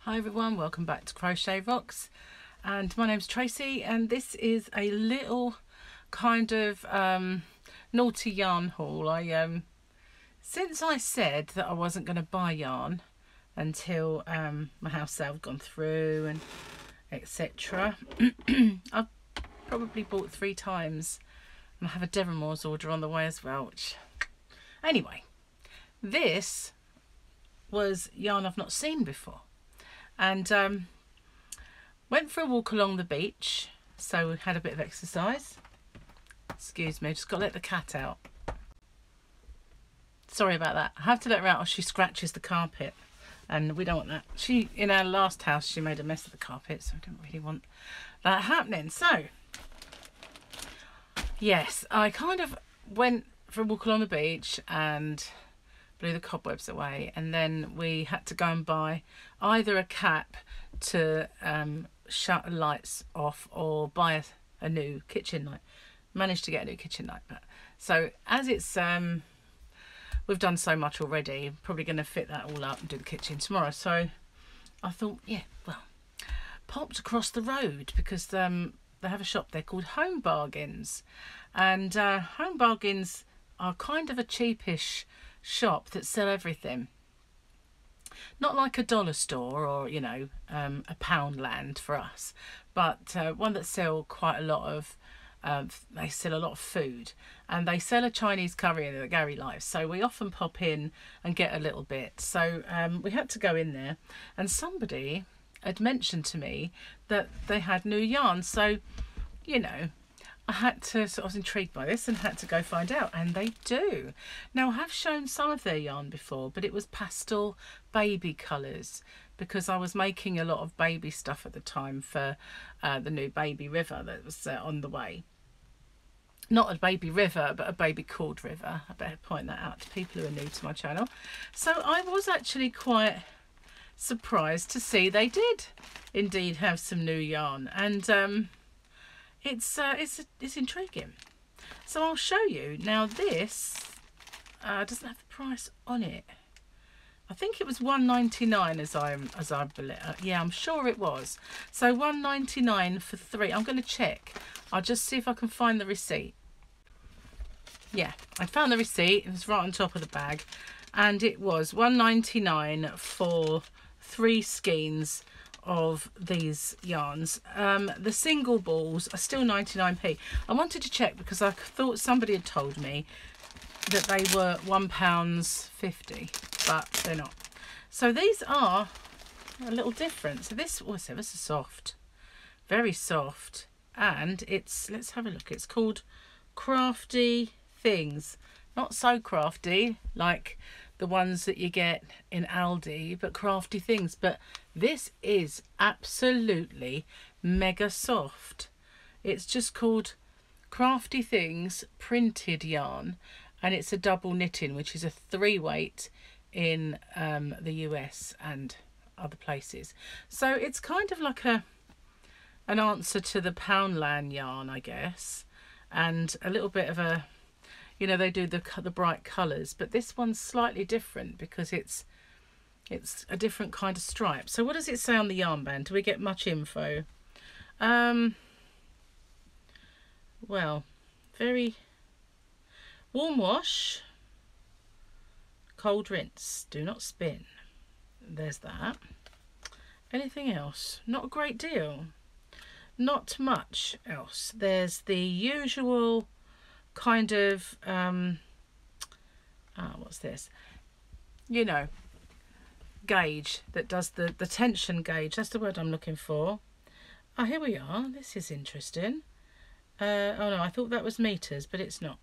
Hi everyone, welcome back to Crochet Rocks, and my name's Tracy, and this is a little kind of naughty yarn haul. Since I said that I wasn't going to buy yarn until my house sale had gone through and etc. I've probably bought 3 times, and I have a Devonmore's order on the way as well, which anyway, this was yarn I've not seen before. And went for a walk along the beach, so we had a bit of exercise. Excuse me, just got to let the cat out. Sorry about that. I have to let her out or she scratches the carpet, and we don't want that. In our last house, she made a mess of the carpet, so I don't really want that happening. So, yes, I kind of went for a walk along the beach and blew the cobwebs away, and then we had to go and buy either a cap to shut the lights off or buy a new kitchen light. Managed to get a new kitchen light, but so as it's we've done so much already, probably going to fit that all up and do the kitchen tomorrow. So I thought, yeah, well, popped across the road because they have a shop there called Home Bargains, and Home Bargains are kind of a cheapish shop that sell everything, not like a dollar store or, you know, a Poundland for us, but one that sell quite a lot of they sell a lot of food, and they sell a Chinese curry that Gary likes, so we often pop in and get a little bit. So we had to go in there, and somebody had mentioned to me that they had new yarn, so you know, I had to I was intrigued by this and had to go find out, and they do. Now, I have shown some of their yarn before, but it was pastel baby colours because I was making a lot of baby stuff at the time for the new baby river that was on the way. Not a baby river, but a baby cord river. I better point that out to people who are new to my channel. So I was actually quite surprised to see they did indeed have some new yarn, and it's intriguing. So I'll show you. Now this doesn't have the price on it. I think it was $1.99 as I believe. Yeah, I'm sure it was. So $1.99 for 3. I'm going to check. I'll just see if I can find the receipt. Yeah, I found the receipt. It was right on top of the bag, and it was $1.99 for 3 skeins of these yarns. The single balls are still 99p. I wanted to check because I thought somebody had told me that they were £1.50, but they're not. So these are a little different. So this was ever so soft, very soft, and it's, let's have a look, it's called Crafty Things. Not so crafty like the ones that you get in Aldi, but Crafty Things. But this is absolutely mega soft. It's just called Crafty Things printed yarn, and it's a double knitting, which is a 3-weight in the US and other places. So it's kind of like an answer to the Poundland yarn, I guess, and a little bit of a, you know, they do the bright colours, but this one's slightly different because it's a different kind of stripe. So what does it say on the yarn band? Do we get much info? Well, very warm wash, cold rinse, do not spin. There's that. Anything else? Not a great deal. Not much else. There's the usual kind of what's this, you know, gauge that does the tension gauge. That's the word I'm looking for. Oh, here we are. This is interesting. Oh no, I thought that was meters, but it's not.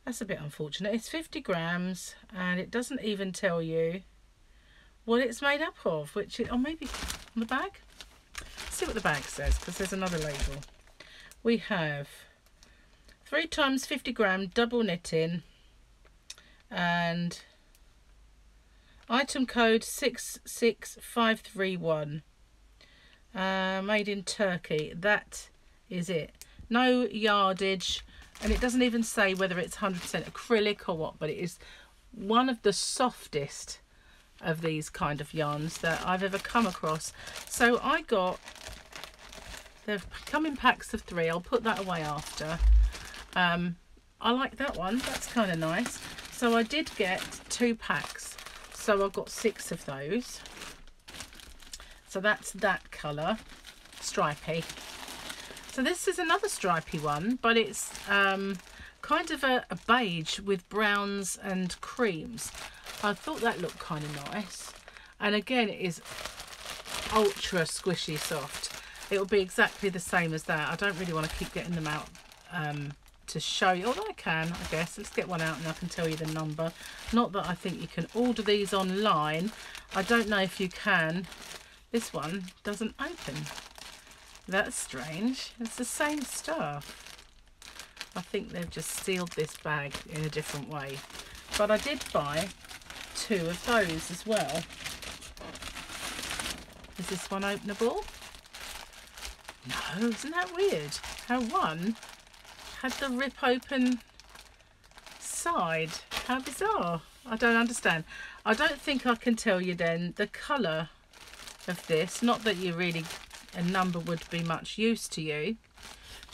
That's a bit unfortunate. It's 50 grams, and it doesn't even tell you what it's made up of, which is, or maybe on the bag. Let's see what the bag says, because there's another label. We have 3 times 50 gram double knitting, and item code 66531. Made in Turkey. That is it. No yardage, and it doesn't even say whether it's 100% acrylic or what, but it is one of the softest of these kind of yarns that I've ever come across. So I got, they've come in packs of 3. I'll put that away after. I like that one, that's kind of nice. So I did get 2 packs, so I've got 6 of those. So that's that colour, stripy. So this is another stripy one, but it's kind of a beige with browns and creams. I thought that looked kind of nice. And again, it is ultra squishy soft. It'll be exactly the same as that. I don't really want to keep getting them out to show you, although I can, I guess. Let's get one out and I can tell you the number. Not that I think you can order these online. I don't know if you can. This one doesn't open. That's strange. It's the same stuff. I think they've just sealed this bag in a different way. But I did buy 2 of those as well. Is this one openable? No, isn't that weird? How one had the rip open side. How bizarre. I don't understand. I don't think I can tell you then the colour of this. Not that you really, a number would be much use to you.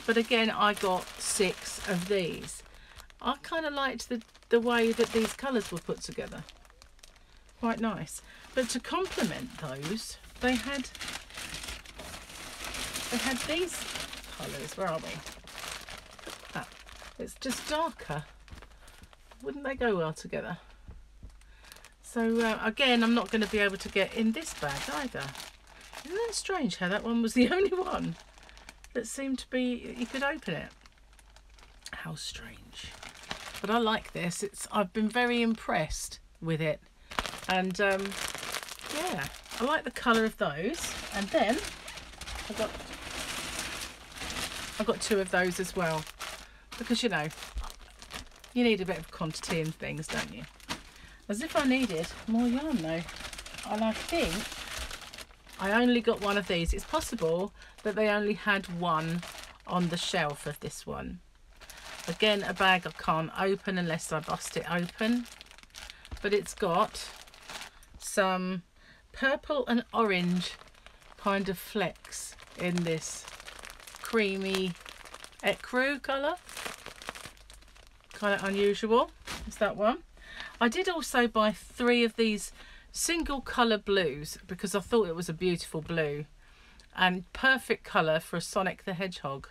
But again, I got 6 of these. I kind of liked the way that these colours were put together. Quite nice. But to complement those, they had these colours. Where are we? Ah, it's just darker. Wouldn't they go well together? So again, I'm not going to be able to get in this bag either. Isn't that strange how that one was the only one that seemed to be, you could open it? How strange. But I like this. I've been very impressed with it. And yeah, I like the colour of those. And then I got 2 of those as well. Because, you know, you need a bit of quantity in things, don't you? As if I needed more yarn though. And I think I only got 1 of these. It's possible that they only had 1 on the shelf of this one. Again, a bag I can't open unless I bust it open. But it's got some purple and orange kind of flecks in this creamy ecru colour. Kind of unusual. Is that one? I did also buy 3 of these single colour blues because I thought it was a beautiful blue and perfect colour for a Sonic the Hedgehog.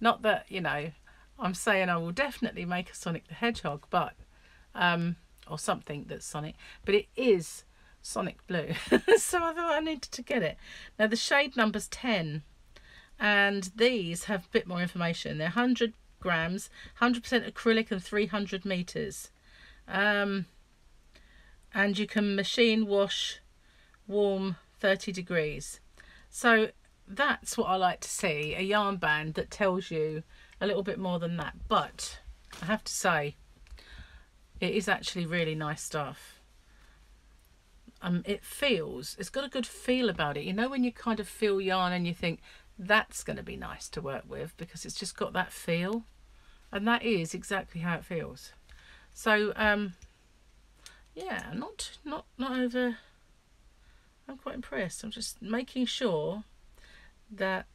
Not that, you know, I'm saying I will definitely make a Sonic the Hedgehog, but or something that's Sonic, but it is Sonic blue. So I thought I needed to get it. Now the shade number's 10 and these have a bit more information. They're 100 grams, 100% acrylic and 300 meters. And you can machine wash warm 30 degrees. So that's what I like to see, a yarn band that tells you a little bit more than that. But I have to say, it is actually really nice stuff. It's got a good feel about it. You know when you kind of feel yarn and you think, that's going to be nice to work with because it's just got that feel. And that is exactly how it feels. So, yeah, not over. I'm quite impressed. I'm just making sure that,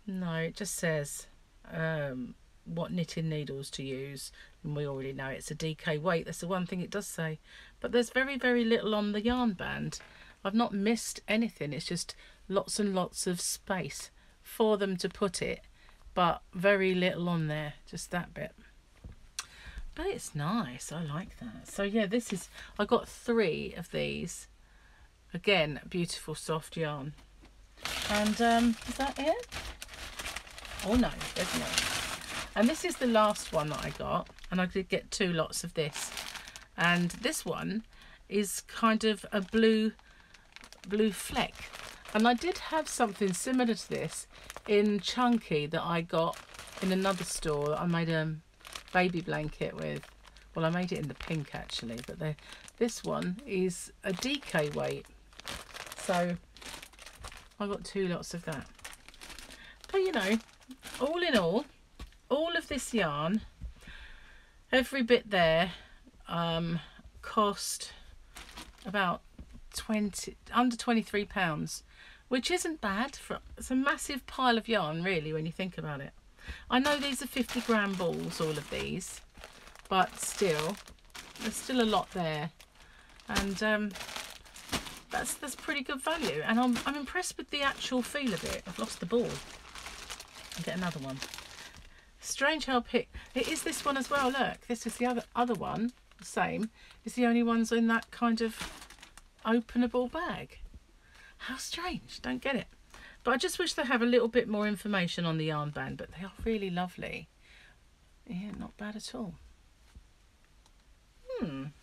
no, it just says what knitting needles to use. And we already know it's a DK weight. That's the one thing it does say. But there's very, very little on the yarn band. I've not missed anything. It's just lots and lots of space for them to put it. But very little on there. Just that bit. But it's nice. I like that. So yeah, this is, I got 3 of these. Again, beautiful soft yarn. And is that it? Oh no, there's more. And this is the last one that I got. And I did get 2 lots of this. And this one is kind of a blue fleck. And I did have something similar to this in Chunky that I got in another store that I made a baby blanket with. Well, I made it in the pink actually, but this one is a DK weight. So I got 2 lots of that. But you know, all in all of this yarn, every bit there, cost about under £23, which isn't bad. It's a massive pile of yarn, really, when you think about it. I know these are 50-gram balls, all of these, but still, there's still a lot there, and that's pretty good value. And I'm impressed with the actual feel of it. I've lost the ball. I'll get another one. Strange how it is this one as well. Look, this is the other one. The same. It's the only ones in that kind of openable bag. How strange. Don't get it. But I just wish they have a little bit more information on the yarn band. But they are really lovely. Yeah, not bad at all.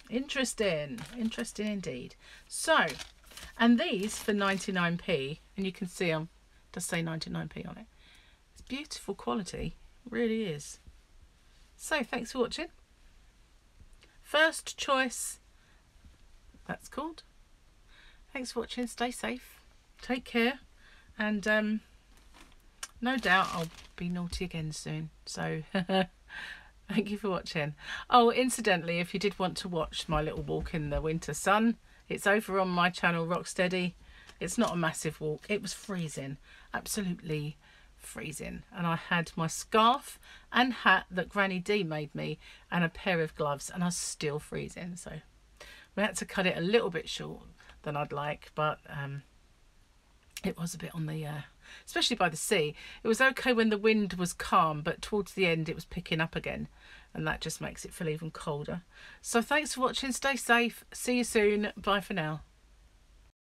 Interesting. Interesting indeed. So, and these for 99p, and you can see it does say 99p on it. It's beautiful quality. It really is. So, thanks for watching. First choice, that's called. Thanks for watching. Stay safe. Take care. And no doubt I'll be naughty again soon. So thank you for watching. Oh, incidentally, if you did want to watch my little walk in the winter sun, it's over on my channel, Rocksteady. It's not a massive walk. It was freezing. Absolutely freezing. And I had my scarf and hat that Granny D made me and a pair of gloves, and I was still freezing. So we had to cut it a little bit short than I'd like, but it was a bit on the especially by the sea. It was okay when the wind was calm, but towards the end it was picking up again, and that just makes it feel even colder. So thanks for watching. Stay safe. See you soon. Bye for now.